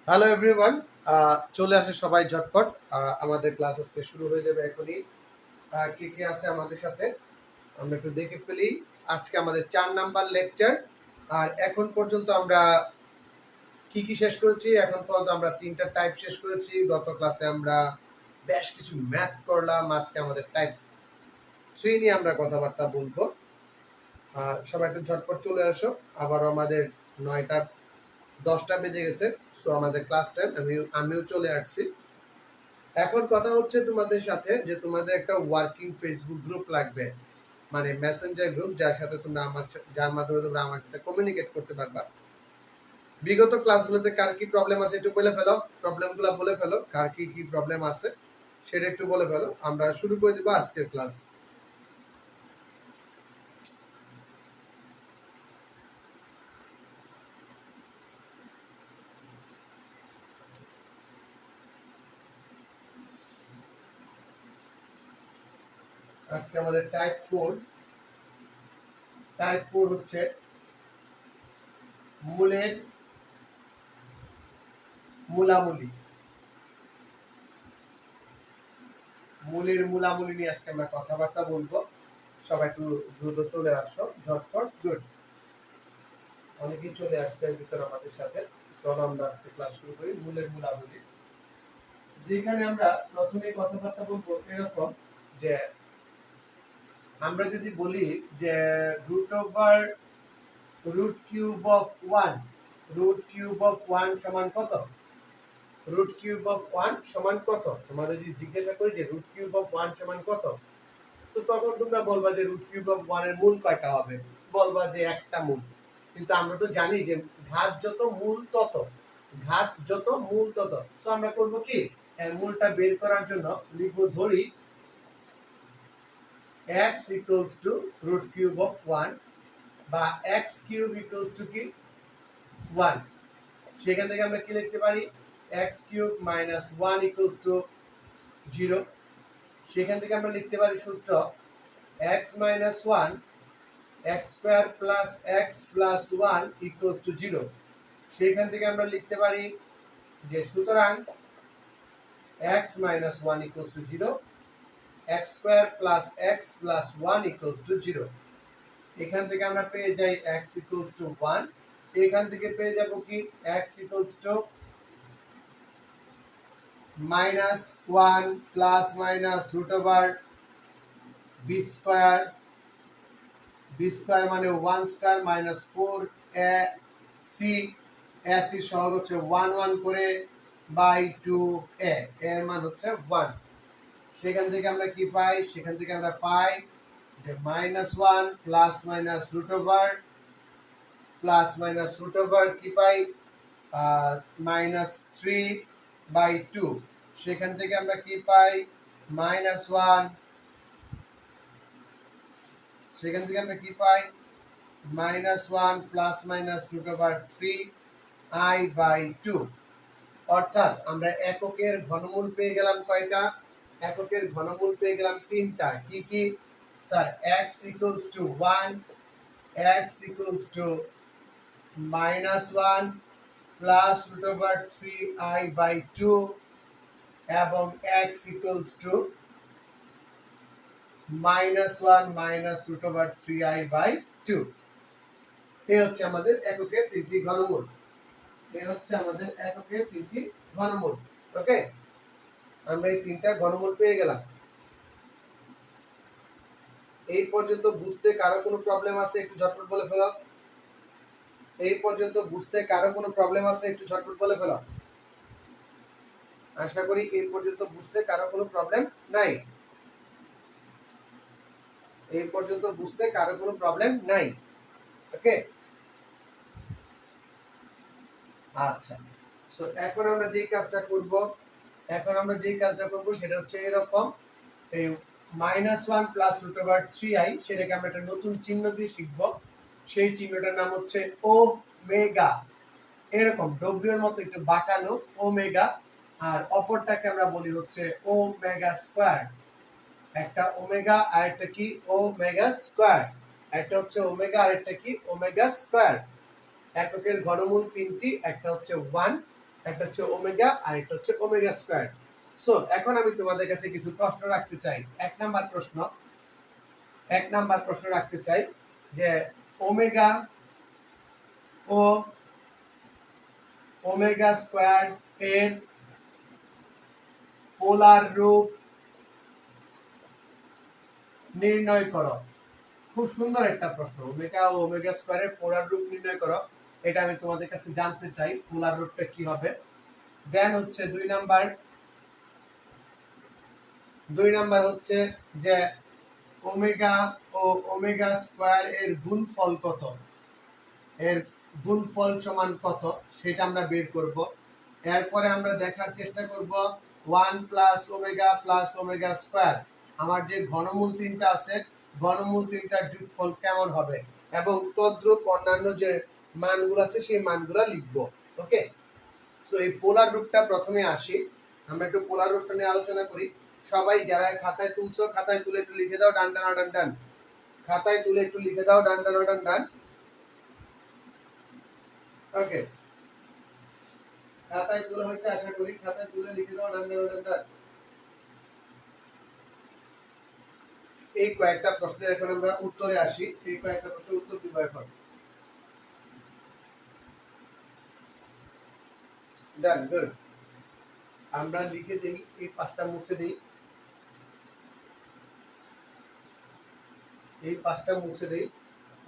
Hello everyone, চলে আসে সবাই ঝটপট। আমাদের ক্লাস আজকে শুরু হয়ে যাবে এখনই। কে কে আছে আমাদের সাথে আমরা একটু দেখে ফেলি। আজকে আমাদের 4 নাম্বার লেকচার। আর এখন পর্যন্ত আমরা কি কি শেষ করেছি? এখন পর্যন্ত আমরা 3টা টাইপ শেষ করেছি। গত ক্লাসে আমরা বেশ কিছু ম্যাথ করলাম। আজকে আমাদের টাইপ 3 নিয়ে আমরা কথাবার্তা বলবো। সবাই একটু ঝটপট চলে আসো। আবার আমাদের 9টা 10টা বেজে গেছে। সো আমাদের ক্লাস টাইম। আমিও চলে আসছি। এখন কথা হচ্ছে তোমাদের সাথে যে তোমাদের একটা ওয়ার্কিং ফেসবুক গ্রুপ লাগবে, মানে মেসেঞ্জার গ্রুপ, যার সাথে তোমরা যার মাধ্যমে তোমরা আমার সাথে কমিউনিকেট করতে পারবা। বিগত ক্লাসগুলোতে কার কি প্রবলেম আছে একটু বলে ফেলো, প্রবলেমগুলো বলে ফেলো, কার কি কি প্রবলেম আছে সেটা একটু বলে ফেলো। আমরা শুরু করে দেবো আজকের ক্লাস। আজকে আমাদের টাইপ 4 হচ্ছে মূলের মূলামূলি। মূলের মূলামূলি নিয়ে আজকে আমরা কথাবার্তা বলবো। সবাই একটু দ্রুত চলে আসো, ঝটপট। গুড, অনেকেই চলে আসছে এর ভিতর আমাদের সাথে। চলো আমরা আজকে ক্লাস শুরু করি। মূলের মূলামূলি, যেখানে আমরা প্রথমে কথাবার্তা বলবো এরকম যে আমরা যদি বলি যে root over root cube of 1, root cube of 1 সমান কত? রুট কিউব অফ 1 সমান কত? তোমাদের যদি জিজ্ঞাসা করি যে রুট কিউব অফ 1 সমান কত, তো তখন তোমরা বলবা যে রুট কিউব অফ 1 এর মূল কয়টা হবে? বলবা যে একটা মূল। কিন্তু আমরা তো জানি যে ঘাত যত মূল তত, ঘাত যত মূল তত। সো আমরা করব কি, এর মূলটা বের করার জন্য লিখব, ধরি x equals to root cube of 1 বা x cube equals to কি 1। সেখান থেকে আমরা কি লিখতে পারি, x cube minus 1 equals to 0। সেখান থেকে আমরা লিখতে পারি সূত্র x minus 1 x square plus x plus 1 equals to 0। সেখান থেকে আমরা লিখতে পারি যে সুতরাং x minus 1 equals to 0, x square plus x plus 1 equals to 0। এখান থেকে আমরা পেয়ে যাই x equals to 1। এখান থেকে পেয়ে যাব কি x equals to minus 1 plus minus root over b square, b square মানে 1 square minus 4 a c, a c সহগ হচ্ছে 1 1 করে বাই 2 a, এর মান হচ্ছে 1। সেখান থেকে আমরা কি পাই, সেখান থেকে আমরা পাই যে -1 প্লাস মাইনাস রুট ওভার কি পাই -3/2। সেখান থেকে আমরা কি পাই -1, সেখান থেকে আমরা কি পাই -1 plus minus root over 3i/2। অর্থাৎ আমরা এককের ঘনমূল পেয়ে গেলাম কয়টা? এককের ঘনমূল পেয়ে গেলাম 3টা। কি কি sir? x equals to 1, x equals to -1 plus root over 3i/2 এবং x equals to -1 minus root over 3i/2। এই হচ্ছে আমাদের এককের 3টি ঘনমূল। এই হচ্ছে আমাদের এককের 3টি ঘনমূল। ওকে, আমরা এই 3টা ঘনমূল পেয়ে গেলাম। এই পর্যন্ত বুঝতে কারো কোনো প্রবলেম আছে একটু ঝটপট বলে ফেলো। এই পর্যন্ত বুঝতে কারো কোনো প্রবলেম আছে একটু ঝটপট বলে ফেলো। আশা করি এই পর্যন্ত বুঝতে কারো কোনো প্রবলেম নাই। এই পর্যন্ত বুঝতে কারো কোনো প্রবলেম নাই। ওকে, আচ্ছা। সো এখন আমরা যেই কাজটা করব, সেটা হচ্ছে এরকম, এই -1 প্লাস রুট ওভার 3i, সেটাকে আমরা একটা নতুন চিহ্ন দিয়ে শিখব। সেই চিহ্নটার নাম হচ্ছে ওমেগা। এরকম ডব্লিউ এর মতো একটু বাঁকানো ওমেগা। আর অপরটাকে আমরা বলি হচ্ছে ওমেগা স্কয়ার। একটা ওমেগা আর একটা কি ওমেগা স্কয়ার। একটা হচ্ছে ওমেগা আর একটা কি ওমেগা স্কয়ার। এককের ঘনমূল তিনটি, একটা হচ্ছে 1, একটা হচ্ছে ওমেগা, আর একটা হচ্ছে ওমেগা স্কয়ার। সো এখন আমি তোমাদের কাছে কিছু প্রশ্ন রাখতে চাই। এক নাম্বার প্রশ্ন রাখতে চাই যে ওমেগা ও ওমেগা স্কয়ার এর পোলার রূপ নির্ণয় করো। খুব সুন্দর একটা প্রশ্ন। ওমেগা ও ওমেগা স্কয়ারের পোলার রূপ নির্ণয় করো, এটা আমি তোমাদের কাছে জানতে চাই পোলার রূপটা কি হবে। দেন হচ্ছে দুই নাম্বার হচ্ছে যে ওমেগা ও ওমেগা স্কয়ার এর গুণফল কত, এর গুণফল সমান কত সেটা আমরা বের করব। এরপরে আমরা দেখার চেষ্টা করব 1 প্লাস ওমেগা স্কয়ার, আমার যে ঘনমূল তিনটা আছে ঘনমূল তিনটার যোগফল কেমন হবে, এবং তদ্রূপ অন্যান্য যে মানগুলো আছে সেই মানগুলো লিখব। ওকে, সো এই পোলার রূপটা প্রথমে আসি, আমরা একটু পোলার রূপটা নিয়ে আলোচনা করি। সবাই যারা খাতায় তুলছো খাতায় তুলে একটু লিখে দাও ডান ডান ডান ডান, খাতায় তুলে একটু লিখে দাও ডান ডান ডান ডান। ওকে, খাতায় তুলে হয়েছে আশা করি, খাতায় তুলে লিখে দাও ডান ডান ডান ডান। এই কয়েকটা প্রশ্নের এখন আমরা উত্তরে আসি, এই কয়েকটা প্রশ্নের উত্তর দিব এখন। ডান, গুড। আমরা লিখে দেই, এই পাঁচটা মুছে দেই, এই পাঁচটা মুছে দেই।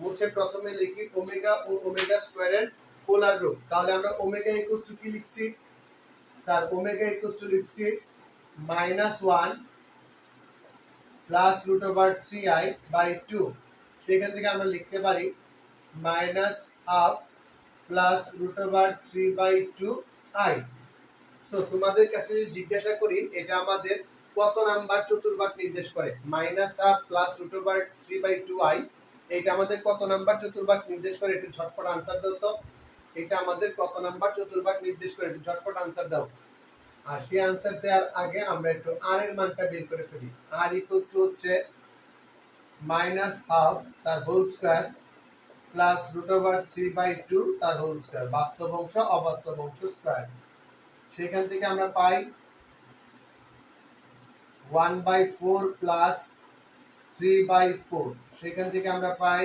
মুছে প্রথমে লিখি ওমেগা ও ওমেগা স্কয়ারের পোলার রূপ। তাহলে আমরা ওমেগা ইকুয়ালস টু কি লিখছি স্যার? ওমেগা ইকুয়ালস টু লিখছি -1 plus root over 3i by 2। সেখান থেকে আমরা লিখতে পারি -1/2 plus root over 3/2i। So তোমাদের কাছে যদি জিজ্ঞাসা করি এটা আমাদের কত নাম্বার চতুর্ভাগ নির্দেশ করে, -1/2 প্লাস রুট ওভার 3/2i, এটা আমাদের কত নাম্বার চতুর্ভাগ নির্দেশ করে, একটু ঝটপট আনসার দাও তো। এটা আমাদের কত নাম্বার চতুর্ভাগ নির্দেশ করে, একটু ঝটপট আনসার দাও। আর সেই আনসার দেওয়ার আগে আমরা একটু r এর মানটা বের করে ফেলি। r ইকুয়ালস টু হচ্ছে -1/2 তার whole square plus root over 3/2 তার হোল স্কয়ার, বাস্তব অংশ অবাস্তব অংশ স্কয়ার। সেখান থেকে আমরা পাই 1/4 প্লাস 3/4, সেখান থেকে আমরা পাই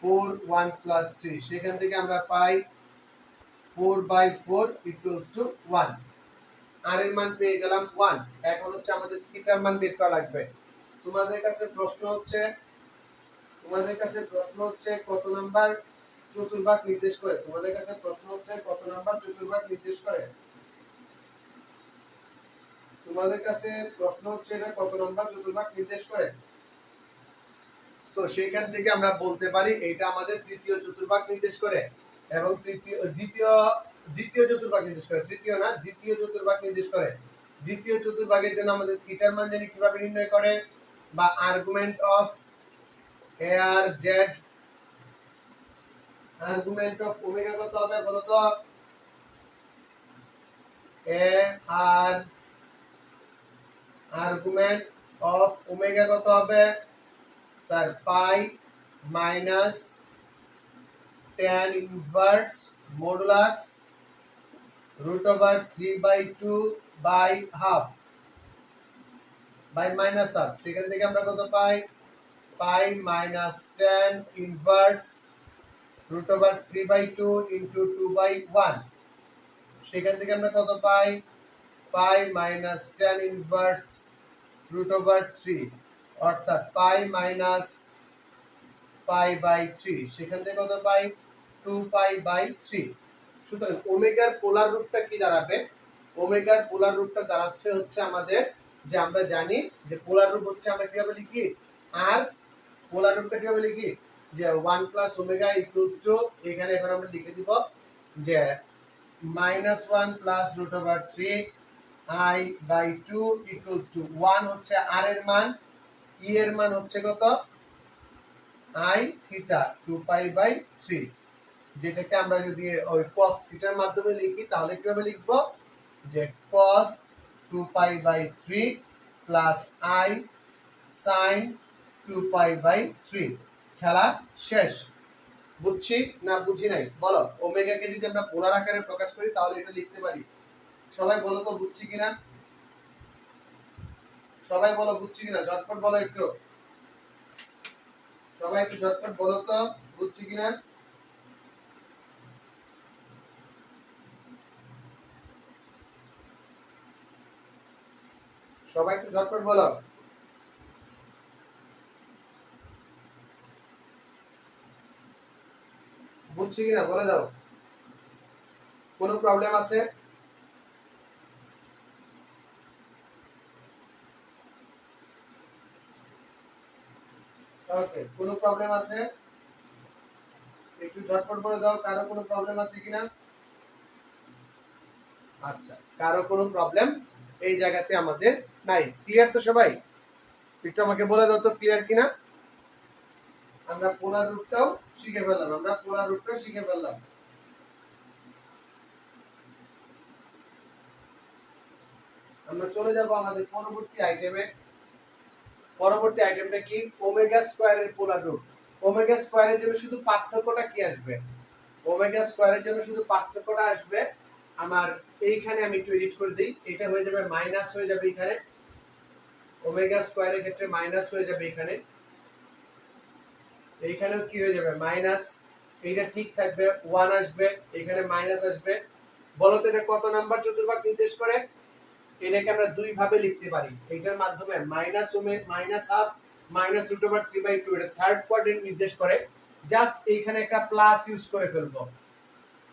4 1 প্লাস 3, সেখান থেকে আমরা পাই 4/4 ইকুয়ালস টু 1। আর এর মান পেয়ে গেলাম 1। এখন হচ্ছে আমাদের থিটার মান বের করা লাগবে। তোমাদের কাছে প্রশ্ন হচ্ছে কত নাম্বার চতুর্ভাগ নির্দেশ করে, তোমাদের কাছে প্রশ্ন হচ্ছে কত নাম্বার চতুর্ভাগ নির্দেশ করে, তোমাদের কাছে প্রশ্ন হচ্ছে এটা কত নাম্বার চতুর্ভাগ নির্দেশ করে। সো সেখান থেকে আমরা বলতে পারি এটা আমাদের তৃতীয় চতুর্ভাগ নির্দেশ করে, এবং দ্বিতীয় চতুর্ভাগ নির্দেশ করে, তৃতীয় না দ্বিতীয় চতুর্ভাগ নির্দেশ করে। দ্বিতীয় চতুর্ভাগের জন্য আমাদের থিটার মান জানি কিভাবে নির্ণয় করে, বা আর্গুমেন্ট অফ এ আর জেড, আর্গুমেন্ট অফ ওমেগা কত হবে বলো তো? এ আর আর্গুমেন্ট অফ ওমেগা কত হবে sir? Pi minus tan inverse modulus root over 3/2 by half by minus half। সেখান থেকে আমরা কত পাই? Pi minus tan inverse root over 3/2 into 2/1। সেখান থেকে আমরা কত পাই? Pi minus tan inverse root over 3, অর্থাৎ পাই মাইনাস পাই বাই 3। সেখান থেকে কত পাই? 2π/3। সুতরাং ওমেগার পোলার রূপটা কি দাঁড়াবে? ওমেগার পোলার রূপটা দাঁড়াচ্ছে হচ্ছে আমাদের, যে আমরা জানি যে পোলার রূপ হচ্ছে আমরা কিভাবে লিখি, আর পোলার রূপটা কিভাবে লিখি, যে 1 প্লাস ওমেগা ইকুয়ালস টু, এখানে এখন আমরা লিখে দিব যে -1 plus root over 3i/2 equals to 1 হচ্ছে r এর মান, e এর মান হচ্ছে কত? i থিটা 2π/3, যেটাকে আমরা যদি ওই cos থিটার মাধ্যমে লিখি তাহলে কিভাবে লিখব, যে cos 2π/3 প্লাস i sin 2π/3। খেলা শেষ। বুঝছি না বুঝি নাই বলো। ওমেগাকে যদি আমরা পোলার আকারে প্রকাশ করি তাহলে এটা লিখতে পারি। সবাই বলো তো বুঝছি কিনা, সবাই বলো বুঝছি কিনা, ঝটপট বলো একটু, সবাই একটু ঝটপট বলো তো বুঝছি কিনা। সবাই একটু ঝটপট বলো বুঝছি কিনা, বলে দাও। কোনো প্রবলেম আছে? ওকে, কোনো প্রবলেম আছে? একটু ঝটপট বলে দাও কারো কোনো প্রবলেম আছে কিনা। আচ্ছা, কারো কোনো প্রবলেম এই জায়গাতে আমাদের নাই। ক্লিয়ার তো সবাই? একটু আমাকে বলে দাও তো ক্লিয়ার কিনা। আমরা পোলার রুটটাও শিখে ফেললাম, আমরা পোলার রুটটাও শিখে ফেললাম। আমরা চলে যাব আমাদের পরবর্তী আইটেমে। পরবর্তী আইটেমটা কি? ওমেগা স্কয়ারের পোলার রুট। ওমেগা স্কয়ারের জন্য শুধু পার্থক্যটা কি আসবে? ওমেগা স্কয়ারের জন্য শুধু পার্থক্যটা আসবে আমার এইখানে, আমি একটু এডিট করে দিই, এটা হয়ে যাবে মাইনাস হয়ে যাবে এখানে। ওমেগা স্কয়ারের ক্ষেত্রে মাইনাস হয়ে যাবে এখানে, এইখানেও কি হয়ে যাবে মাইনাস। এইটা ঠিক থাকবে, 1 আসবে, এখানে মাইনাস আসবে। বলো তো এটা কত নাম্বার চতুর্ভাগ নির্দেশ করে? এটাকে আমরা দুই ভাবে লিখতে পারি। এটার মাধ্যমে minus half minus root over 3/2, এটা থার্ড কোয়াড্রেন্ট নির্দেশ করে। জাস্ট এইখানে একটা প্লাস ইউজ করে ফেলবো,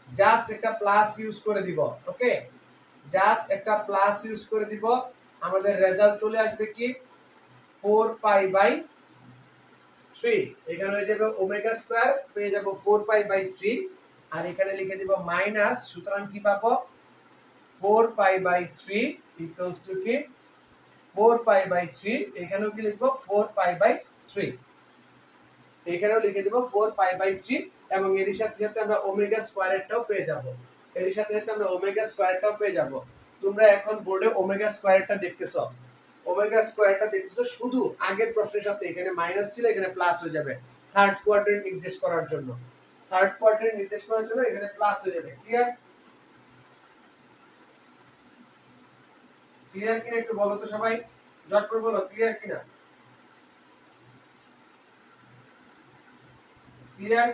জাস্ট একটা প্লাস ইউজ করে দিব। ওকে, জাস্ট একটা প্লাস ইউজ করে দিব, আমাদের রেজাল্ট চলে আসবে কি 4π/3। এখানে হয়ে যাবে ওমেগা স্কয়ার, পেয়ে যাব 4π/3, আর এখানে লিখে দিব মাইনাস, সুতরাং কি পাবো 4π/3 ইকুয়ালস টু কি 4π/3। এখানেও কি লিখবো 4π/3, এখানেও লিখে দিব 4π/3, এবং এর সাথে সাথে আমরা ওমেগা স্কয়ারটাও পেয়ে যাব, এর সাথে সাথে আমরা ওমেগা স্কয়ারটাও পেয়ে যাব। তোমরা এখন বোর্ডে ওমেগা স্কয়ারটা দেখতেছো, ওমেগা স্কয়ারটা দেখতেছো, শুধু আগের প্রশ্নের সাথে এখানে মাইনাস ছিল এখানে প্লাস হয়ে যাবে, থার্ড কোয়াড্রেন্ট নির্দেশ করার জন্য, থার্ড কোয়াড্রেন্ট নির্দেশ করার জন্য এখানে প্লাস হয়ে যাবে। ক্লিয়ার? ক্লিয়ার কিনা একটু বলো তো সবাই, ঝটপট বলো ক্লিয়ার কিনা। ক্লিয়ার?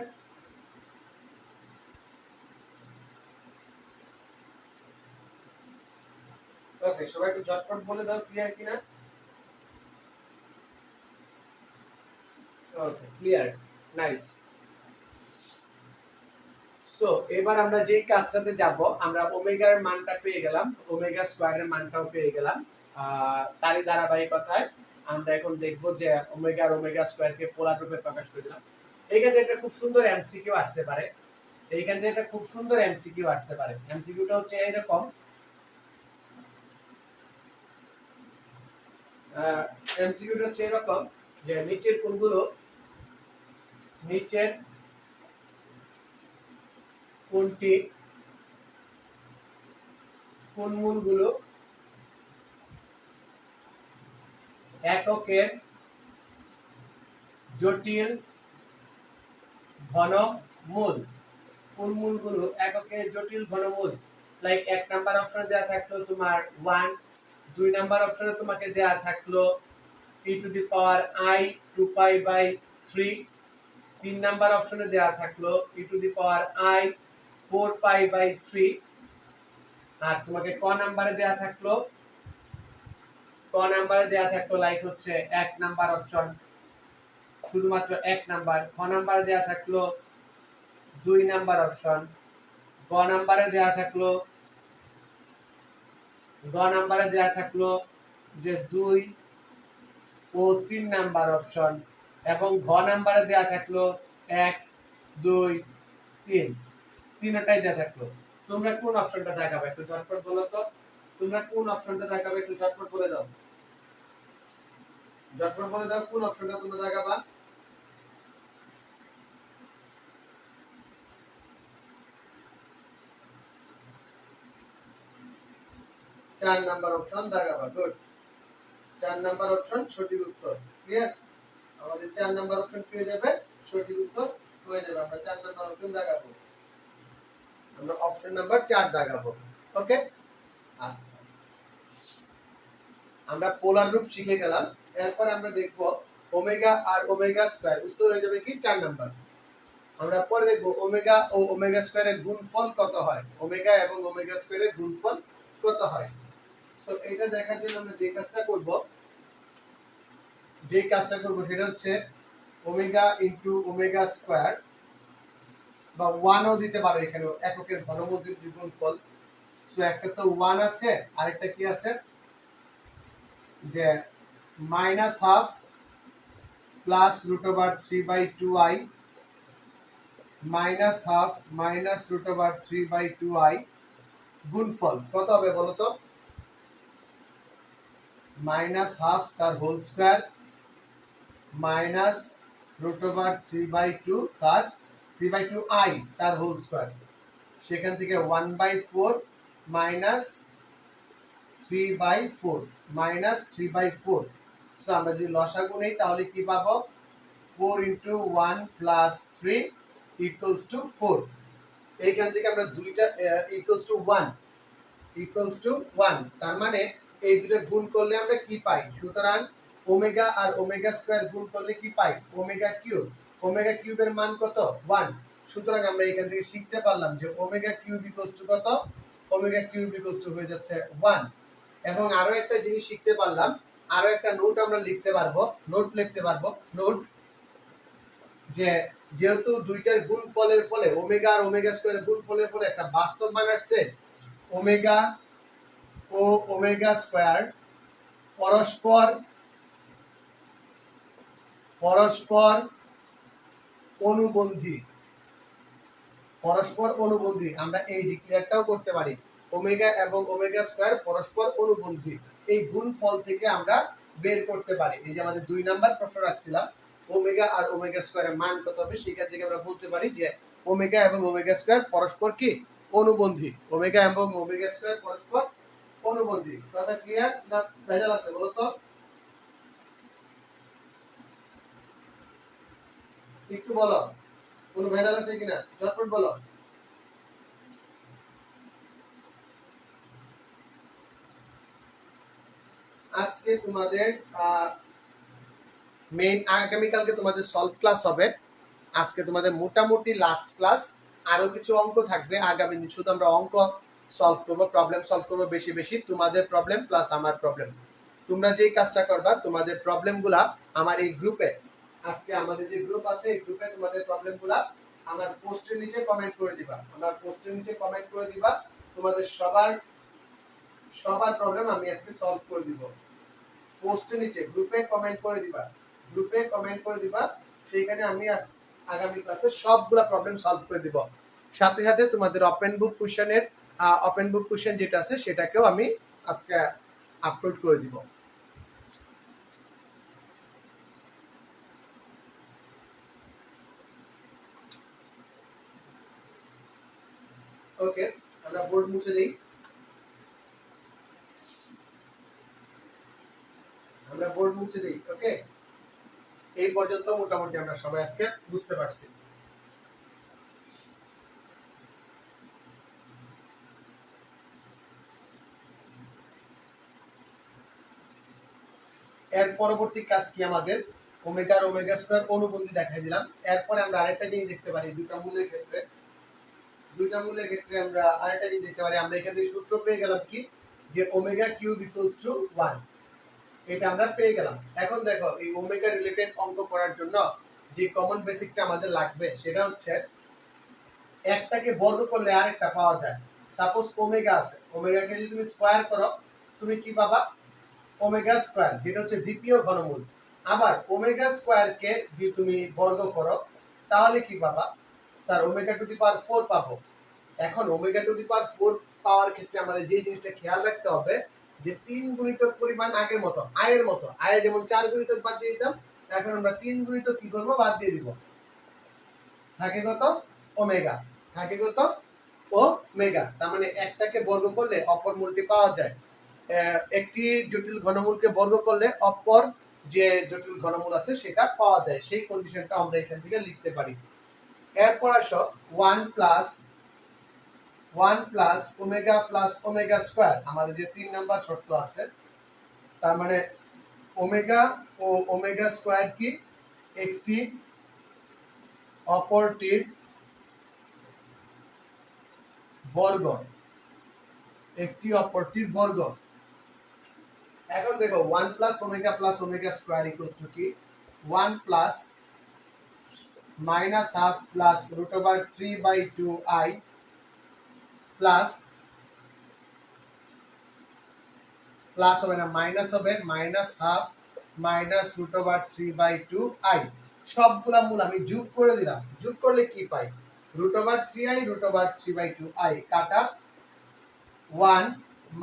ওকে, সবাই একটু ঝটপট বলে দাও ক্লিয়ার কিনা। ওকে, ক্লিয়ার, নাইস। সো এবার আমরা যে কাজটাতে যাব, আমরা ওমেগার মানটা পেয়ে গেলাম, ওমেগা স্কয়ারের মানটাও পেয়ে গেলাম। তারই ধারাবাহিকতায় আমরা এখন দেখব যে ওমেগা আর ওমেগা স্কয়ারকে পোলার রূপে প্রকাশ করে দিলাম। এইখান থেকে একটা খুব সুন্দর এমসিকিউ আসতে পারে, এইখান থেকে একটা খুব সুন্দর এমসিকিউ আসতে পারে। এমসিকিউটা হচ্ছে এরকম, এমসিকিউটা হচ্ছে এরকম যে নিচের কোনগুলো, নিচের কোনটি কোন মূলগুলো এককের জটিল ঘনমূল, কোন মূলগুলো এককের জটিল ঘনমূল। লাইক এক নাম্বার অপশনে দেয়া থাকলো তোমার 1, দুই নাম্বার অপশনে তোমাকে দেয়া থাকলো e two the power i 2π/3, তিন নাম্বার অপশনে দেয়া থাকলো e two the power i 4π/3, আর তোমাকে ক নাম্বারে দেয়া থাকলো, ক নাম্বারে দেয়া থাকলো লাইক হচ্ছে এক নাম্বার অপশন, শুধুমাত্র এক নাম্বার। খ নাম্বারে দেয়া থাকলো দুই নাম্বার অপশন, গ নাম্বারে দেয়া থাকলো, গ নাম্বারে দেয়া থাকলো যে 2 ও 3 নাম্বার অপশন, এবং ঘ নাম্বারে দেয়া থাকলো 1 2 3, তিনটাই দেয়া থাকলো। তোমরা কোন অপশনটা দেখাবে একটু ঝটপট বলো তো, তোমরা কোন অপশনটা দেখাবে একটু ঝটপট বলে দাও, ঝটপট বলে দাও কোন অপশনটা তোমরা দেখাবা। 4 নাম্বার অপশন দেখাবা, গুড। 4 নাম্বার অপশন সঠিক উত্তর। ক্লিয়ার? আমাদের 4 নাম্বার অপশন পেয়ে যাবে সঠিক উত্তর। হয়ে যাবে। আমরা 4 নাম্বার অপশন দাগাবো, আমরা অপশন নাম্বার 4 দাগাবো। ওকে, আচ্ছা আমরা পোলার রূপ শিখে গেলাম। এরপর আমরা দেখব ওমেগা আর ওমেগা স্কয়ার, উত্তর হয়ে যাবে কি 4 নাম্বার। আমরা পরে দেখব ওমেগা ও ওমেগা স্কয়ারের গুণফল কত হয়, ওমেগা এবং ওমেগা স্কয়ারের গুণফল কত হয়। সো এটা দেখার জন্য আমরা যে কাজটা করব সেটা হচ্ছে ওমেগা ইনটু ওমেগা স্কয়ার, বা 1 ও দিতে পারো এখানে, এককের ঘনমূলের গুণফল। সো একটা তো 1 আছে, আরেকটা কি আছে যে minus half plus root over 3/2i minus half minus root over 3/2i গুণফল কত হবে বলো তো? মাইনাস হাফ তার whole square minus root over 3/2 তার 3/2i তার হোল স্কয়ার, সেখান থেকে 1/4 মাইনাস 3/4 মাইনাস 3/4। সো আমরা যদি লসাগু নেই তাহলে কি পাবো? 4 into 1 plus 3 equals to 4। এইখান থেকে আমরা দুইটা equals to 1 তার মানে এই দুটো গুণ করলে আমরা কি পাই? সুতরাং ওমেগা আর ওমেগা স্কয়ার গুণ করলে কি পাই? Omega cube. ওমেগা কিউবের মান কত? 1। সুতরাং আমরা এখান থেকে শিখতে পারলাম যে ওমেগা কিউব ইকুয়ালস টু কত? ওমেগা কিউব ইকুয়ালস টু হয়ে যাচ্ছে 1। এবং আরো একটা জিনিস শিখতে পারলাম, আরো একটা নোট আমরা লিখতে পারবো, নোট যে যেহেতু দুইটার গুণফলের ফলে ওমেগা আর ওমেগা স্কয়ারের গুণফলের ফলে একটা বাস্তব মান আসছে, ওমেগা ও ওমেগা স্কয়ার পরস্পর পরস্পর অনুবন্ধী, পরস্পর অনুবন্ধী। আমরা এই ডিক্লেয়ারটাও করতে পারি, ওমেগা এবং ওমেগা স্কয়ার পরস্পর অনুবন্ধী। এই গুণফল থেকে আমরা বের করতে পারি। এই যে আমাদের 2 নাম্বার প্রশ্ন রাখছিলাম, ওমেগা আর ওমেগা স্কয়ারের মান কত হবে, সেখান থেকে আমরা বলতে পারি যে ওমেগা এবং ওমেগা স্কয়ার পরস্পর কি? অনুবন্ধী। ওমেগা এবং ওমেগা স্কয়ার পরস্পর অনুবন্ধী। কথা ক্লিয়ার না ভেজাল আছে বলো তো? একটু বলো, কোনো ভেজাল আছে কিনা, ঝটপট বলো। আজকে তোমাদের মেইন, আগামীকালকে তোমাদের সলভ ক্লাস হবে, আজকে তোমাদের মোটামুটি লাস্ট ক্লাস। আরো কিছু অঙ্ক থাকবে আগামী দিন, শুধু আমরা অঙ্ক সলভ করবো, প্রবলেম সলভ করবো বেশি বেশি, তোমাদের প্রবলেম প্লাস আমার প্রবলেম। তোমরা যেই কাজটা করবা, তোমাদের প্রবলেমগুলা আমার এই গ্রুপে, আজকে আমাদের যে গ্রুপ আছে এই গ্রুপে তোমাদের প্রবলেমগুলা আমার পোস্টের নিচে কমেন্ট করে দিবা, আমার পোস্টের নিচে কমেন্ট করে দিবা। তোমাদের সবার সবার প্রবলেম আমি আজকে সলভ করে দিব। পোস্টের নিচে গ্রুপে কমেন্ট করে দিবা, গ্রুপে কমেন্ট করে দিবা, সেইখানে আমি আগামী ক্লাসে সবগুলা প্রবলেম সলভ করে দিব। সাথে সাথে তোমাদের ওপেন বুক কোশ্চেন যেটা আছে সেটাকেও আমি আজকে আপলোড করে দিব। ওকে, আমরা বোর্ড মুছে দেই, আমরা বোর্ড মুছে দেই। ওকে, এই পর্যন্ত মোটামুটি আমরা সবাই আজকে বুঝতে পারছি। এর পরবর্তী কাজ কি আমাদের? ওমেগা আর ওমেগা স্কয়ার অনুবন্ধী দেখাই দিলাম। এরপরে আমরা আরেকটা জিনিস দেখতে পারি, দুইটা মূলের ক্ষেত্রে আমরা আরেকটা জিনিস দেখতে পারি। আমরা এখান থেকে সূত্র পেয়ে গেলাম কি, যে ওমেগা কিউব ইকুয়ালস টু 1, এটা আমরা পেয়ে গেলাম। এখন দেখো, এই ওমেগা রিলেটেড অঙ্ক করার জন্য যে কমন বেসিকটা আমাদের লাগবে সেটা হচ্ছে, একটাকে বর্গ করলে আরেকটা পাওয়া যায়। সাপোজ ওমেগা আছে, ওমেগাকে যদি তুমি স্কয়ার করো, তুমি কি পাবা? ওমেগা স্কয়ার, যেটা হচ্ছে দ্বিতীয় ঘনমূল। আবার ওমেগা স্কয়ারকে যদি তুমি বর্গ করো তাহলে কি পাবা? Sir omega to the power 4 পাবো। এখন ওমেগা টু দি পাওয়ার 4 পাওয়ার ক্ষেত্রে আমাদের যে জিনিসটা খেয়াল রাখতে হবে, যে 3 গুণিতক পরিমাণ আগের মতো, আয়ের মতো, আয়ে যেমন 4 গুণিতক বাদ দিয়ে দিতাম, এখন আমরা 3 গুণিতক কি করব? বাদ দিয়ে দিব। থাকে কত? ওমেগা। থাকে কত? ওমেগা। তার মানে একটাকে বর্গ করলে অপর মূলটি পাওয়া যায়। একটি জটিল ঘনমূলকে বর্গ করলে অপর যে জটিল ঘনমূল আছে সেটা পাওয়া যায়। সেই কন্ডিশনটা আমরা এখান থেকে লিখতে পারি। এরপর আসো 1 প্লাস ওমেগা স্কয়ার, আমাদের যে 3 নাম্বার শর্ত আছে, তার মানে ওমেগা ও ওমেগা স্কয়ার কি একটি অপরটির বর্গ, একটি অপরটির বর্গ। এখন দেখো 1 প্লাস ওমেগা ইকুয়ালস টু কি 1 plus minus half plus root over 3/2i plus plus হবে না মাইনাস হবে minus half minus root over 3/2i। সবগুলা মূল আমি যোগ করে দিলাম, যোগ করলে কি পাই root over 3i root over 3/2i কাটা 1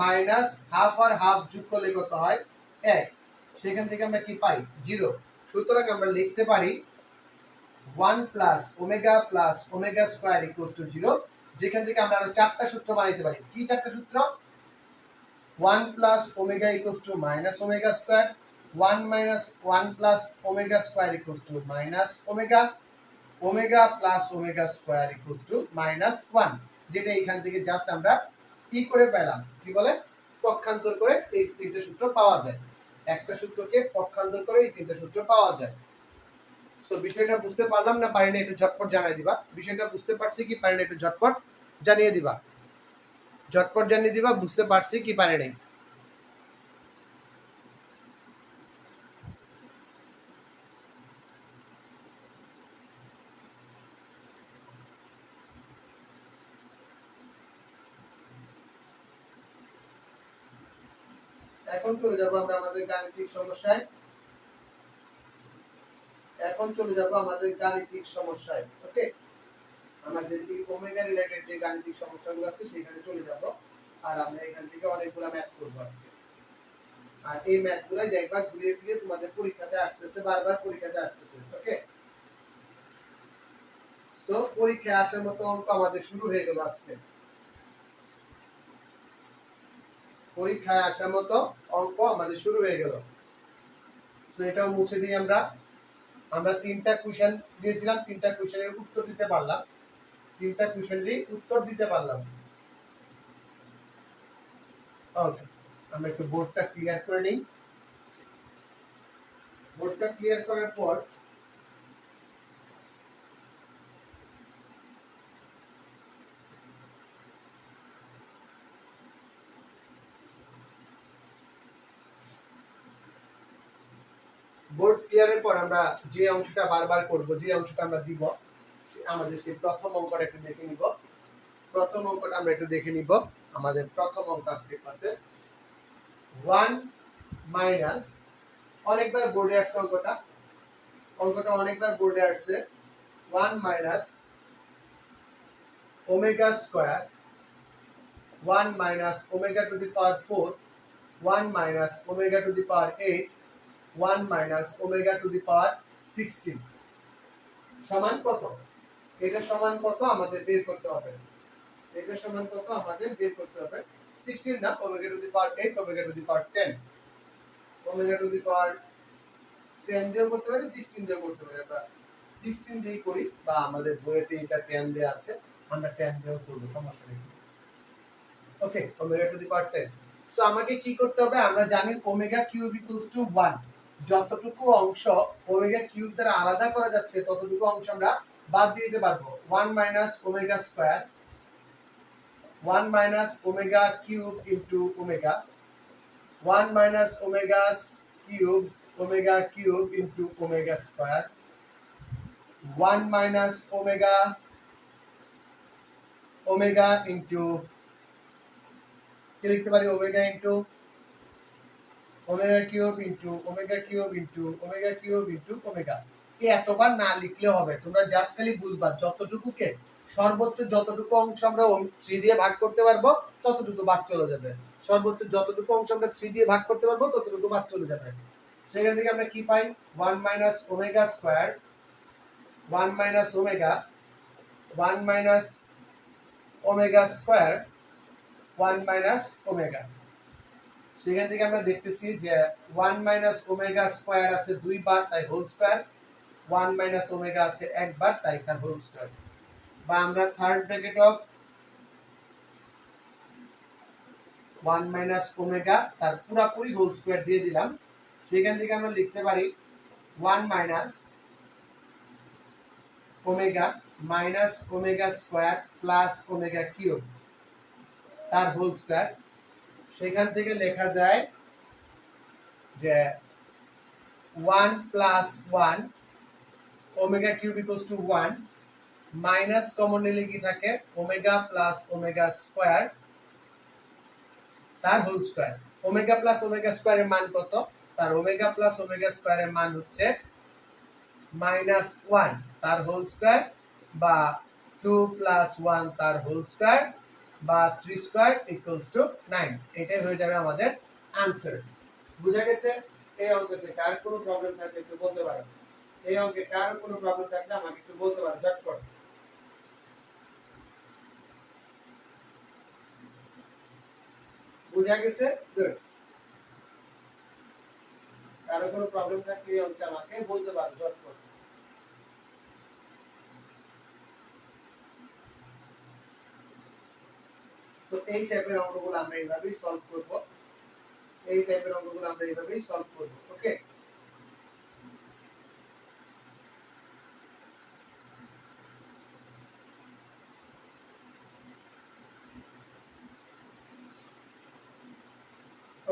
মাইনাস হাফ আর হাফ যোগ করলে কত হয় 1, সেখান থেকে আমরা কি পাই 0। সুতরাং আমরা লিখতে পারি 1 প্লাস ওমেগা ইকুয়ালস টু 0, যেখান থেকে আমরা আরো 4টা সূত্র বানাইতে পারি। কি 4টা সূত্র? 1 plus omega equals to minus omega square, 1 plus omega square equals to minus omega, omega plus omega square equals to minus 1, যেটা এখান থেকে জাস্ট আমরা কি করে পেলাম, কি বলে পক্ষান্তর করে এই 3টে সূত্র পাওয়া যায়। একটা সূত্রকে পক্ষান্তর করে এই 3টে সূত্র পাওয়া যায়। সো বিষয়টা বুঝতে পারলাম না পারি না একটু ঝটপট জানিয়ে দিবা। বিষয়টা বুঝতে পারছি কি পারি না একটু ঝটপট জানিয়ে দিবা, ঝটপট জানিয়ে দিবা বুঝতে পারছি কি পারি নাই। এখন চলে যাব আমরা আমাদের গাণিতিক সমস্যায়। ওকে, আমাদের যে ওমেগা রিলেটেড যে গাণিতিক সমস্যাগুলো আছে সেখানে চলে যাব, আর আমরা এখান থেকে অনেকগুলো ম্যাথ করব আজকে। আর এই ম্যাথগুলাই দেখবা ঘুরিয়ে ফিরে তোমাদের পরীক্ষাতে আসতেছে, বারবার পরীক্ষাতে আসতেছে। ওকে, সো পরীক্ষায় আসার মতো অঙ্ক আমাদের শুরু হয়ে গেল আজকে। পরীক্ষায় আসার মতো অঙ্ক আমাদের শুরু হয়ে গেল। সো এটাও মুছে দিই আমরা। আমরা 3টা কোশ্চেন দিয়েছিলাম, 3টা কোশ্চেনের উত্তর দিতে পারলাম, 3টা কোশ্চেনেরই উত্তর দিতে পারলাম। ওকে, আমরা একটু বোর্ডটা ক্লিয়ার করে নিই। বোর্ডটা ক্লিয়ার করার পর বোর্ড ক্লিয়ারের পর আমরা যে অংশটা বারবার করব, যে অংশটা আমরা দিব, আমাদের সেই প্রথম অঙ্কটা একটু দেখে নিব। প্রথম অঙ্কটা আমরা একটু দেখে নিব। আমাদের প্রথম অঙ্ক আজকে ক্লাসে 1 মাইনাস, অনেকবার বোর্ডে আসছে অঙ্কটা, অনেকবার বোর্ডে আসছে। 1 minus omega square, 1 minus omega to the power 4, 1 minus omega to the power 8, 1 minus omega to the power 16 সমান কত? এটা সমান কত আমাদের বের করতে হবে। এটা সমান কত আমাদের বের করতে হবে। 16 না, omega to the power 8, omega to the power 10, omega to the power 10 দিয়েও করতে পারি, 16 দিয়েও করতে পারি। আমরা 16 দিয়ে করি, বা আমাদের বইয়েতে এটা 10 দেয়া আছে, আমরা 10 দিয়েও করব, সমস্যা নেই। Okay, omega to the power 10। So আমাকে কি করতে হবে? আমরা জানি ওমেগা কিউব ইকুয়ালস টু 1। যতটুকু অংশ ওমেগা কিউব দ্বারা আলাদা করা যাচ্ছে ততটুকু অংশ আমরা বাদ দিয়ে দিতে পারবো। 1 minus omega square, 1 minus omega cube into omega, 1 minus omega cube into omega square, 1 minus omega into, কি লিখতে পারি, omega into omega cube into omega cube into omega cube into omega. এই এতবার না লিখলে হবে, তোমরা জাস্ট খালি বুঝবা যতটুকুকে সর্বোচ্চ যতটুকু অংশ আমরা 3 দিয়ে ভাগ করতে পারবো ততটুকু বাদ চলে যাবে। সর্বোচ্চ যতটুকু অংশ আমরা 3 দিয়ে ভাগ করতে পারবো ততটুকু বাদ চলে যাবে। সেখান থেকে আমরা কি পাই? 1 minus omega square, 1 minus omega, 1 minus omega square, 1 minus omega. সেখান থেকে আমরা দেখতেছি যে 1 মাইনাস ওমেগা স্কয়ার আছে 2 বার, তাই হোল স্কয়ার। 1 মাইনাস ওমেগা আছে একবার, তাই তার হোল স্কয়ার। বা আমরা third bracket of 1 minus omega তার পুরোপুরি হোল স্কয়ার দিয়ে দিলাম। সেখান থেকে আমরা লিখতে পারি 1 minus omega minus omega square plus omega cube তার হোল স্কয়ার। সেখান থেকে লেখা যায় যে 1 plus 1 omega cube equals to 1 minus common নিলে কি থাকে ওমেগা প্লাস ওমেগা স্কয়ার তার whole square. Omega plus omega স্কয়ারের মান কত স্যার? ওমেগা প্লাস ওমেগা স্কয়ারের মান হচ্ছে মাইনাস 1 তার হোল স্কয়ার, বা 2 প্লাস 1 তার হোল স্কয়ার, বা 3 স্কয়ার ইকুয়ালস টু 9। এটাই হয়ে যাবে আমাদের आंसर। বুঝা গেছে? এই অঙ্কতে কার কোনো প্রবলেম থাকলে একটু বলতে পারেন। এই অঙ্কে কার কোনো প্রবলেম থাকলে আমাকে একটু বলতে পারেন ঝটপট। বুঝা গেছে? গুড। কার কোনো প্রবলেম থাকলে এই অঙ্কে আমাকে বলতে পারেন ঝটপট। সো এই টাইপের অঙ্কগুলো আমরা এইভাবেই সলভ করব। এই টাইপের অঙ্কগুলো আমরা এইভাবেই সলভ করব। ওকে?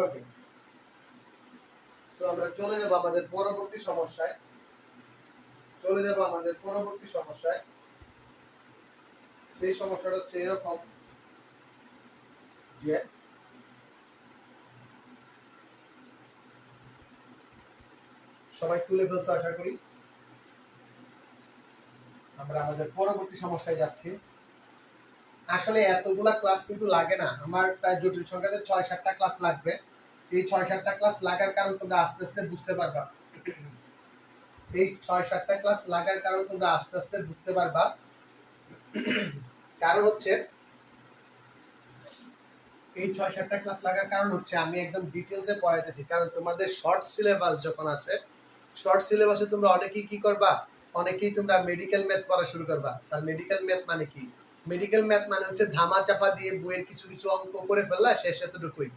ওকে। সো আমরা চলে যাব আমাদের পরবর্তী সমস্যায়। সেই সমস্যাটা হচ্ছে এরকম যে সবাই তুলে ফেলছে আশা করি। আমরা আমাদের পরবর্তী সমস্যায় যাচ্ছি। আসলে এতগুলা ক্লাস কিন্তু লাগে না, আমার প্রায় জটিল সংখ্যাতে ৬-৭টা ক্লাস লাগবে। এই ৬-৭টা ক্লাস লাগার কারণ তোমরা আস্তে আস্তে বুঝতে পারবা। এই ৬-৭টা ক্লাস লাগার কারণ তোমরা আস্তে আস্তে বুঝতে পারবা। কারণ হচ্ছে এই ৬-৭টা ক্লাস লাগার কারণ হচ্ছে আমি একদম ডিটেইলসে পড়াইতেছি। কারণ তোমাদের শর্ট সিলেবাস যখন আছে, শর্ট সিলেবাসে তোমরা অনেকেই কি করবা, অনেকেই তোমরা মেডিকেল ম্যাথ পড়া শুরু করবা। স্যার মেডিকেল ম্যাথ মানে কি? মেডিকেল ম্যাথ মানে হচ্ছে ধামা চাপা দিয়ে বইয়ের কিছু কিছু অঙ্ক করে ফেললা, শেষ এতটুকুই।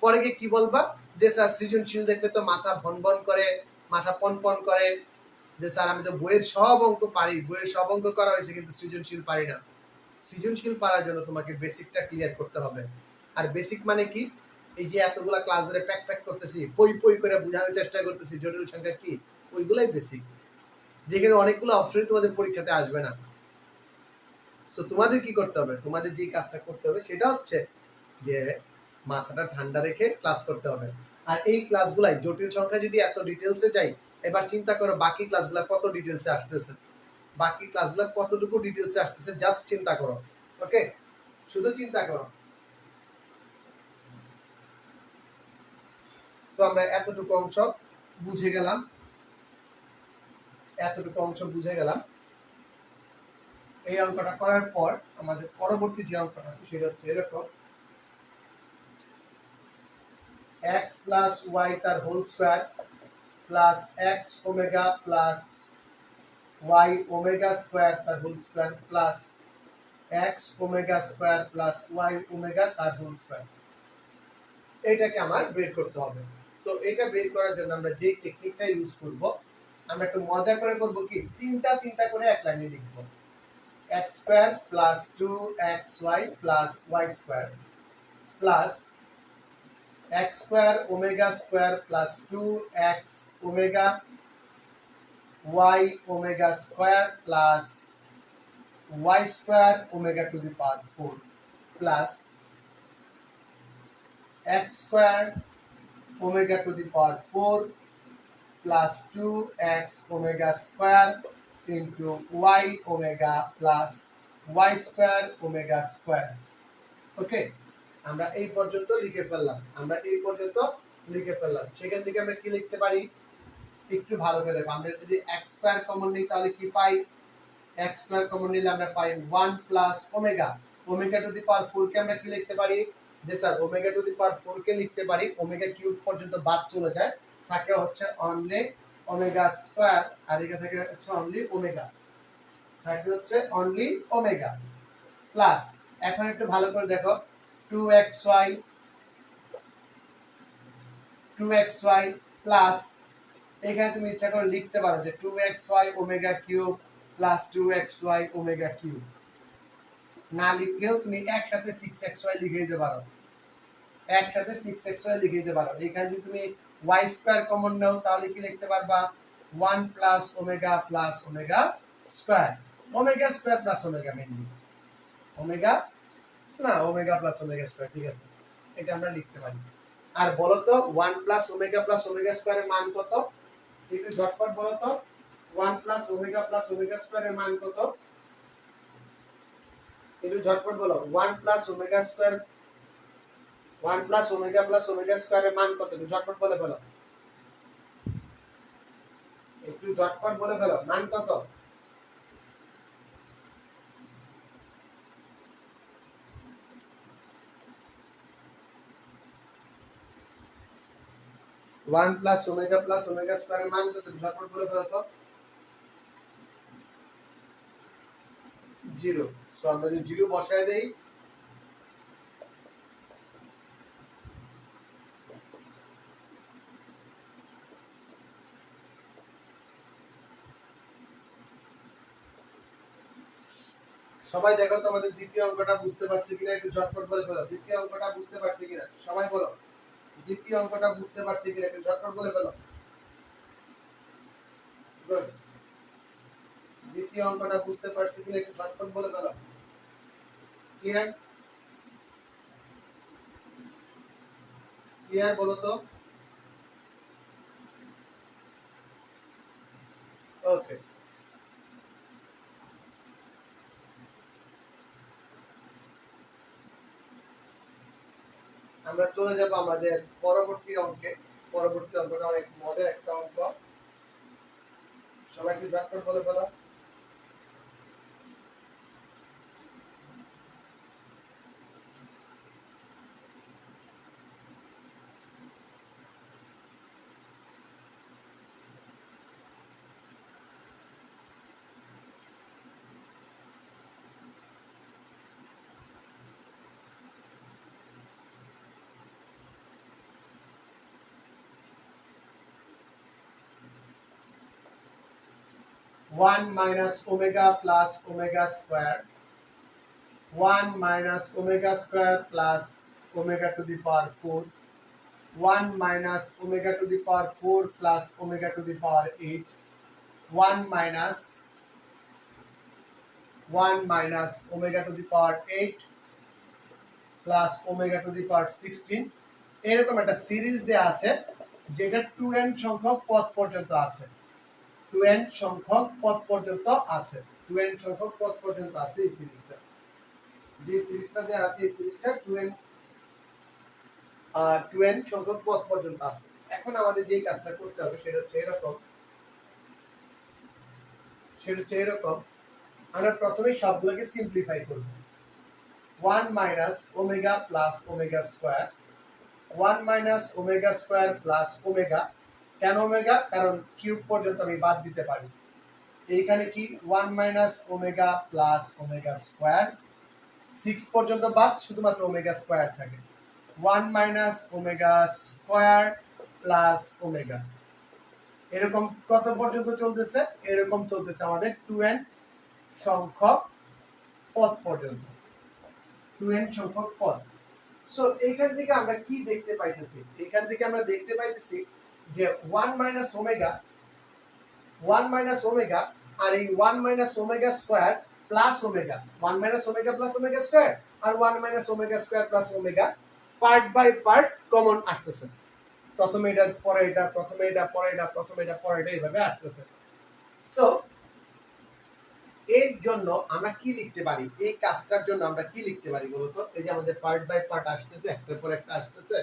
পরে গিয়ে কি বলবা যে স্যার সৃজনশীল দেখবে তো মাথা ভনভন করে, মাথা পনপন করে, যে স্যার আমি তো বইয়ের সব অঙ্ক পারি, বইয়ের সব অঙ্ক করা হয়েছে কিন্তু সৃজনশীল পারি না। সৃজনশীল পারার জন্য তোমাকে বেসিকটা ক্লিয়ার করতে হবে। আর বেসিক মানে কি? এই যে এতগুলা ক্লাস ধরে প্যাক প্যাক করতেছি, পই পই করে বোঝানোর চেষ্টা করতেছি জটিল সংখ্যা কি, ওইগুলাই বেসিক, যেখানে অনেকগুলো অপশনই তোমাদের পরীক্ষাতে আসবে না। সো তোমাদের কি করতে হবে? তোমাদের যে কাজটা করতে হবে সেটা হচ্ছে যে মাথাটা ঠান্ডা রেখে ক্লাস করতে হবে। আর এই ক্লাসগুলাই জটিল সংখ্যা যদি এত ডিটেলসে যাই, এবার চিন্তা করো বাকি ক্লাসগুলো কত ডিটেলসে আসতেছে, বাকি ক্লাসগুলো কতটুকু ডিটেলসে আসতেছে, জাস্ট চিন্তা করো। ওকে, শুধু চিন্তা করো। সো আমরা এতটুকু অংশ বুঝে গেলাম, এই অঙ্কটা করার পর আমাদের পরবর্তী যে অঙ্কটা আছে সেটা হচ্ছে এরকম, x প্লাস y তার whole square plus x omega plus y omega square তার whole square plus x omega square plus y omega তার হোল স্কয়ার। এটাকে আমার বের করতে হবে। তো এটা বের করার জন্য আমরা যে টেকনিকটা ইউজ করব, আমরা একটু মজা করে করব কি, তিনটা তিনটা করে এক লাইনে লিখব। x square plus 2xy plus y square plus x square omega square plus 2x omega y omega square plus y square omega to the power 4 plus x square omega to the power 4 plus 2x omega square into y omega plus y square omega square. Okay, আমরা এই পর্যন্ত লিখে ফেললাম, সেখান থেকে আমরা কি লিখতে পারি একটু ভালো করে দেখো। আমরা যদি x স্কয়ার কমন নিই তাহলে কি পাই? x স্কয়ার কমন নিলে আমরা পাই 1 plus omega, omega to the power 4 কে আমরা কি লিখতে পারি? যে sir omega to the power 4 কে লিখতে পারি ওমেগা কিউব পর্যন্ত বাদ চলে যায়, থাকে হচ্ছে অনলি ওমেগা স্কয়ার আর এখানে থাকে হচ্ছে অনলি ওমেগা, থাকবে হচ্ছে অনলি ওমেগা প্লাস, এখন একটু ভালো করে দেখো 2xy 2xy প্লাস, এখানে তুমি ইচ্ছা করে লিখতে পারো যে 2xy omega cube plus 2xy omega cube, না লিখেও তুমি একসাথে 6xy লিখে দিতে পারো, একসাথে 6xy লিখে দিতে পারো। এখানে যদি তুমি y স্কয়ার কমন নাও তাহলে কি লিখতে পারবা 1 plus omega square, omega square plus omega mainly omega, না ওমেগা প্লাস ওমেগা স্কয়ার, ঠিক আছে, এটা আমরা লিখতে পারি। আর বলো তো 1 প্লাস ওমেগা স্কয়ারের মান কত? একটু ঝটপট বলো তো 1 প্লাস ওমেগা স্কয়ারের মান কত? একটু ঝটপট বলো 1 plus omega square 1 plus omega স্কয়ারের মান কত? একটু ঝটপট বলে ফেলো, একটু ঝটপট বলে ফেলো মান কত? ওয়ান প্লাস ওমেগা স্কয়ারের মান কত? ঝটপট বলে ফেলো তো। 0। সো আমরা যদি 0 বসায় দেই, সবাই দেখো তো আমাদের দ্বিতীয় অঙ্কটা বুঝতে পারছি কিনা, একটু ঝটপট বলে ফেলো দ্বিতীয় অঙ্কটা বুঝতে পারছি কিনা, সবাই বলো দ্বিতীয় অঙ্কটা বুঝতে পারছি কিনা, একটু ঝটপট বলে ফেলো। গুড, দ্বিতীয় অঙ্কটা বুঝতে পারছি কিনা একটু ঝটপট বলে ফেলো। ক্লিয়ার? ক্লিয়ার বলো তো। ওকে, আমরা চলে যাব আমাদের পরবর্তী অঙ্কে। পরবর্তী অঙ্কটা অনেক মজার একটা অঙ্ক, সবাই একটু ঝটপট বলে ফেলো। 1 minus omega plus omega square, 1 minus omega square plus omega to the power 4, 1 minus omega to the power 4 plus omega to the power 8, 1 minus omega to the power 8 plus omega to the power 16, এরকম একটা series দেয়া আছে যেটা 2n সংখ্যক পদ পর্যন্ত আছে, 2n সংখ্যক পদ পর্যন্ত আছে, 2n সংখ্যক পদ পর্যন্ত আছে। এই সিরিজটা, যে সিরিজটা দেয়া আছে এই সিরিজটা 2n সংখ্যক পদ পর্যন্ত আছে। এখন আমাদের যে কাজটা করতে হবে সেটা হচ্ছে এরকম, আমরা প্রথমে সবগুলোকে সিম্পলিফাই করব। 1 minus omega plus omega square, 1 minus omega square plus omega, কেন ওমেগা? কারণ কিউব পর্যন্ত আমি বাদ দিতে পারি। এইখানে কি 1 minus omega plus omega square, 6 পর্যন্ত বাদ, শুধুমাত্র ওমেগা স্কয়ার থাকে। 1 minus omega square plus omega, এরকম কত পর্যন্ত চলতেছে? এরকম চলতেছে আমাদের 2n সংখ্যক পদ পর্যন্ত, 2n সংখ্যক পদ। সো এখান থেকে আমরা কি দেখতে পাইতেছি? এখান থেকে আমরা দেখতে পাইতেছি যে 1 মাইনাস ওমেগা আর এই 1 minus omega square plus omega, 1 minus omega plus omega square আর 1 minus omega square plus omega part by part common আসতেছে। প্রথমে এটা পরে এটা, প্রথমে এটা পরে এটা, প্রথমে এটা পরে এটা, এইভাবে আসতেছে। সো এর জন্য আমরা কি লিখতে পারি? এই কাজটার জন্য আমরা কি লিখতে পারি বলতো? এই যে আমাদের পার্ট বাই পার্ট আসতেছে, একটার পর একটা আসতেছে,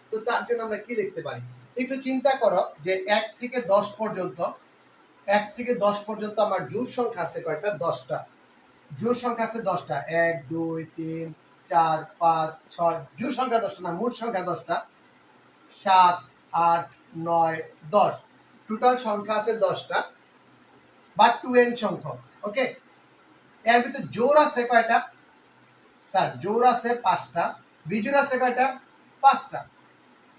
তো তার জন্য আমরা কি লিখতে পারি? একটু চিন্তা করো যে 1 থেকে 10 পর্যন্ত, 1 থেকে 10 পর্যন্ত আমার জোড় সংখ্যা আছে কয়টা? 10টা। জোড় সংখ্যা আছে 10টা, 1 2 3 4 5 6, জোড় সংখ্যা 10টা না, মোট সংখ্যা 10টা, 7 8 9 10। টোটাল সংখ্যা আছে 10টা বা 2n সংখ্যক। ওকে, এর ভিতরে জোড় আছে কয়টা স্যার? জোড় আছে 5টা, বিজোড় আছে কয়টা? 5টা।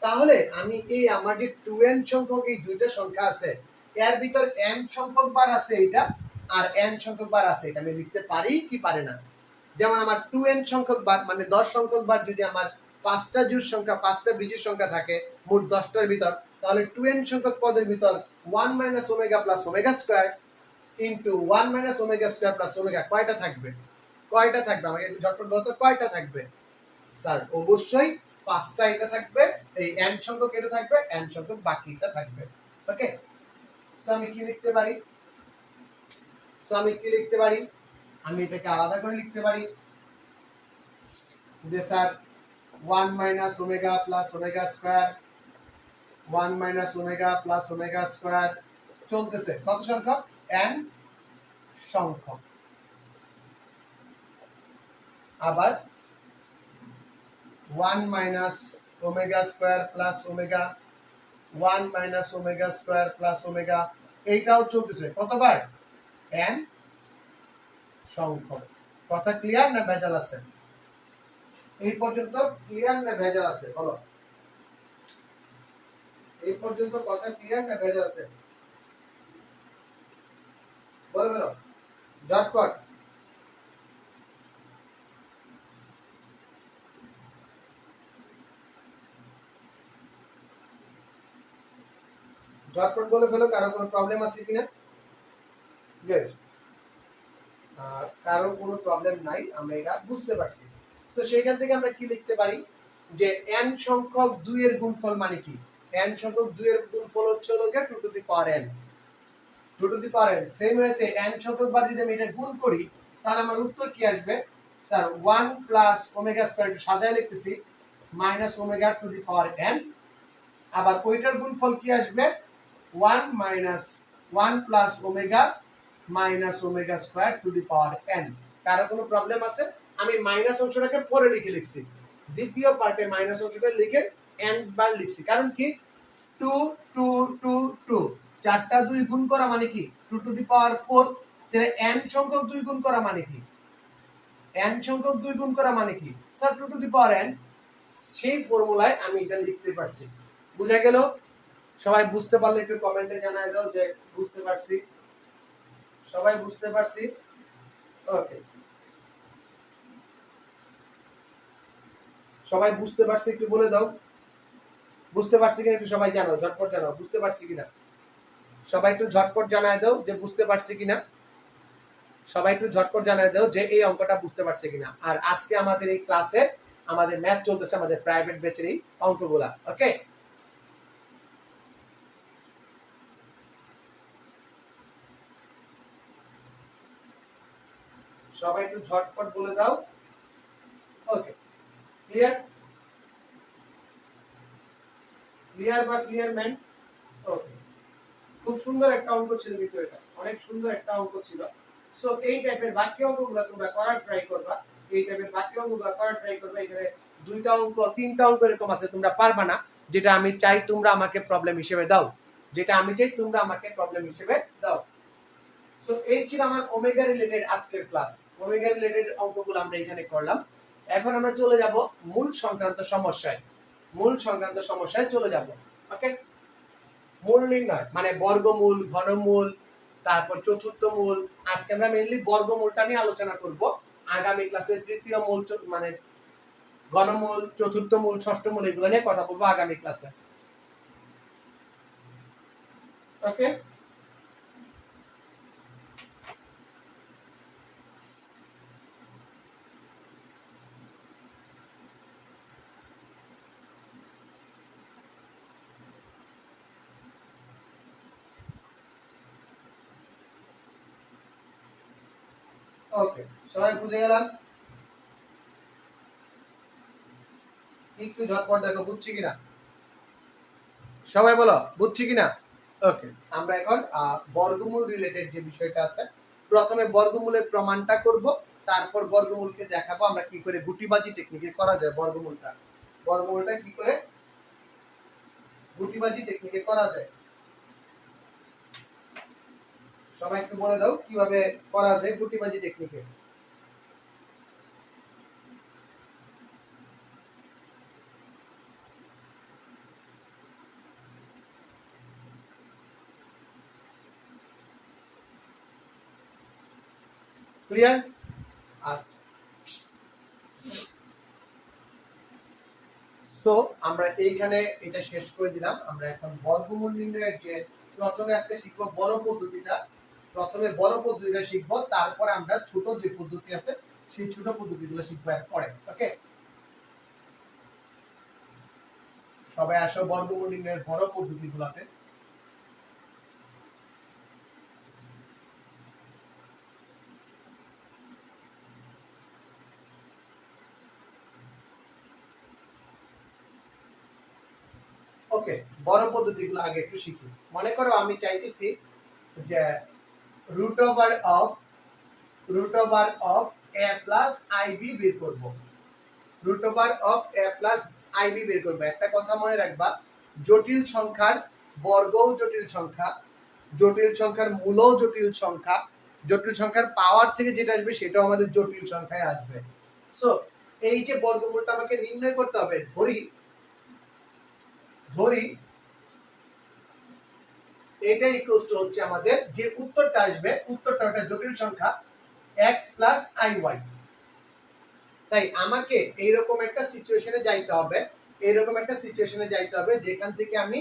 তাহলে আমি এই আমার যে 2n সংখ্যক এই দুইটা সংখ্যা আছে, এর ভিতর n সংখ্যক বার আছে এটা আর n সংখ্যক বার আছে এটা, আমি লিখতে পারি কি পারে না? যেমন আমার 2n সংখ্যক বার মানে 10 সংখ্যক বার যদি আমার 5টা জোড় সংখ্যা 5টা বিজোড় সংখ্যা থাকে মোট 10টার ভিতর, তাহলে 2n সংখ্যক পদের ভিতর 1 - omega plus omega square into 1 - omega square plus omega কয়টা থাকবে? কয়টা থাকবে আমাকে একটু ঝটপট বলতো, কয়টা থাকবে? স্যার অবশ্যই 5টা এটা থাকবে, এই n সংখ্যক এটা থাকবে, n সংখ্যক বাকিটা থাকবে। ওকে, সো আমি কি লিখতে পারি? আমি এটাকে আলাদা করে লিখতে পারি যে sir 1 - omega plus omega square 1 - omega plus omega square চলতেছে কত সংখ্যক? n সংখ্যক। আবার 1 - omega square plus omega 1 - omega square plus omega এইটাও চলতেছে কতবার? n সংখ্যক। কথা ক্লিয়ার না ভেজাল আছে? এই পর্যন্ত ক্লিয়ার না ভেজাল আছে বলো? এই পর্যন্ত কথা ক্লিয়ার না ভেজাল আছে? বলো বলো ঝটপট। ঝটপট বলে ফেলো, কারো কোনো প্রবলেম আছে কিনা? গুড, কারো কোনো প্রবলেম নাই, আমরা এটা বুঝতে পারছি। তো সেইখান থেকে আমরা কি লিখতে পারি যে n সংখ্যক 2 এর গুণফল মানে কি? n সংখ্যক 2 এর গুণফল হচ্ছে হলো 2 two the power n। 2 two the power n same ওয়েতে n সংখ্যক বার যদি আমি এটা গুণ করি তাহলে আমার উত্তর কি আসবে? স্যার 1 প্লাস ওমেগা স্কয়ার সাজায় লিখতেছি minus omega to the power n, আবার ওইটার গুণফল কি আসবে? 1 minus 1 plus omega minus omega square to the power n। কারো কোনো প্রবলেম আছে? আমি মাইনাস অংশটাকে পরে লিখছি, দ্বিতীয় পার্টে মাইনাস অংশটা লিখে n বার লিখছি, কারণ কি 2 2 2 2 চারটা 2 গুণ করা মানে কি 2 টু দি পাওয়ার 4। তাহলে n সংখ্যক 2 গুণ করা মানে কি? n সংখ্যক 2 গুণ করা মানে কি sir? 2 two the power n। সেই ফর্মুলায় আমি এটা লিখতে পারছি। বুঝা গেল? সবাই বুঝতে পারলে একটু কমেন্টে জানায় দাও যে বুঝতে পারছি। সবাই বুঝতে পারছি? ওকে, সবাই বুঝতে পারছি একটু বলে দাও। বুঝতে পারছি কিনা একটু সবাই জানাও, ঝটপট জানাও বুঝতে পারছি কিনা। সবাই একটু ঝটপট জানায় দাও যে বুঝতে পারছি কিনা। সবাই একটু ঝটপট জানায় দাও যে এই অঙ্কটা বুঝতে পারছে কিনা। আর আজকে আমাদের এই ক্লাসে আমাদের ম্যাথ চলতেছে, আমাদের প্রাইভেট ব্যাচের এই অঙ্কগুলা। ওকে, সবাই একটু ঝটপট বলে দাও। ওকে, ক্লিয়ার? ক্লিয়ার বা ক্লিয়ার ম্যান? ওকে, খুব সুন্দর একটা অঙ্ক ছিল কিন্তু, এটা অনেক সুন্দর একটা অঙ্ক ছিল। সো এই টাইপের বাকি অঙ্কগুলো তোমরা করার ট্রাই করবা, এই টাইপের বাকি অঙ্কগুলো করার ট্রাই করবা। এখানে দুইটা অঙ্ক তিনটা অঙ্ক এরকম আছে তোমরা পারবা না, যেটা আমি চাই তোমরা আমাকে প্রবলেম হিসেবে দাও, যেটা আমি চাই তোমরা আমাকে প্রবলেম হিসেবে দাও। সো এই ছিল আমার ওমেগা রিলেটেড আজকের ক্লাস। ওমেগা রিলেটেড অঙ্কগুলো আমরা এখানে করলাম। এখন আমরা চলে যাব মূল সংক্রান্ত সমস্যায়। মূল সংক্রান্ত সমস্যায় চলে যাব। ওকে, মূল নির্ণয় মানে বর্গমূল, ঘনমূল, তারপর চতুর্থ মূল। আজকে আমরা মেইনলি বর্গমূলটা নিয়ে আলোচনা করব। আগামী ক্লাসে তৃতীয় মূল মানে ঘনমূল, চতুর্থ মূল, ষষ্ঠ মূল এগুলো নিয়ে কথা বলবো আগামী ক্লাসে। ওকে, ওকে, সবাই বুঝে গেলাম? একটু ঝটপট দেখো বুঝছি কিনা, সবাই বলো বুঝছি কিনা। ওকে, আমরা এখন বর্গমূল রিলেটেড যে বিষয়টা আছে, প্রথমে বর্গমূলের প্রমাণটা করব, তারপর বর্গমূলকে দেখাবো আমরা কি করে গুটিবাজি টেকনিকে করা যায় বর্গমূলটা। বর্গমূলটা কি করে গুটিবাজি টেকনিকে করা যায়। সবাই একটু বলে দাও কিভাবে করা যায় গুটিবাজি টেকনিকে। ক্লিয়ার? আচ্ছা, সো আমরা এইখানে এটা শেষ করে দিলাম। আমরা এখন বর্গমূল নির্ণয়ের যে প্রথমে আজকে শিখবো বড় পদ্ধতিটা, প্রথমে বড় পদ্ধতিটা শিখবো, তারপরে আমরা ছোট যে পদ্ধতি আছে সেই ছোট পদ্ধতিগুলো শিখবো এরপরে। ওকে, সবাই আসো বর্গমূল নির্ণয়ের বড় পদ্ধতিগুলোতে। ওকে, বড় পদ্ধতিগুলো আগে একটু শিখি। মনে করো আমি চাইতেছি যে root over of a plus ib বের করব। Root over of a plus ib বের করব। একটা কথা মনে রাখবা, জটিল সংখ্যার বর্গও জটিল সংখ্যা, জটিল সংখ্যার মূলও জটিল সংখ্যা, জটিল সংখ্যার পাওয়ার থেকে যেটা আসবে সেটাও আমাদের জটিল সংখ্যায় আসবে। সো এই যে বর্গমূলটা আমাকে নির্ণয় করতে হবে, ধরি এটা ইকুয়ালস টু হচ্ছে আমাদের যে উত্তরটা আসবে, উত্তরটা একটা জটিল সংখ্যা x প্লাস iy। তাই আমাকে এইরকম একটা সিচুয়েশনে যাইতে হবে, এইরকম একটা সিচুয়েশনে যাইতে হবে যেখান থেকে আমি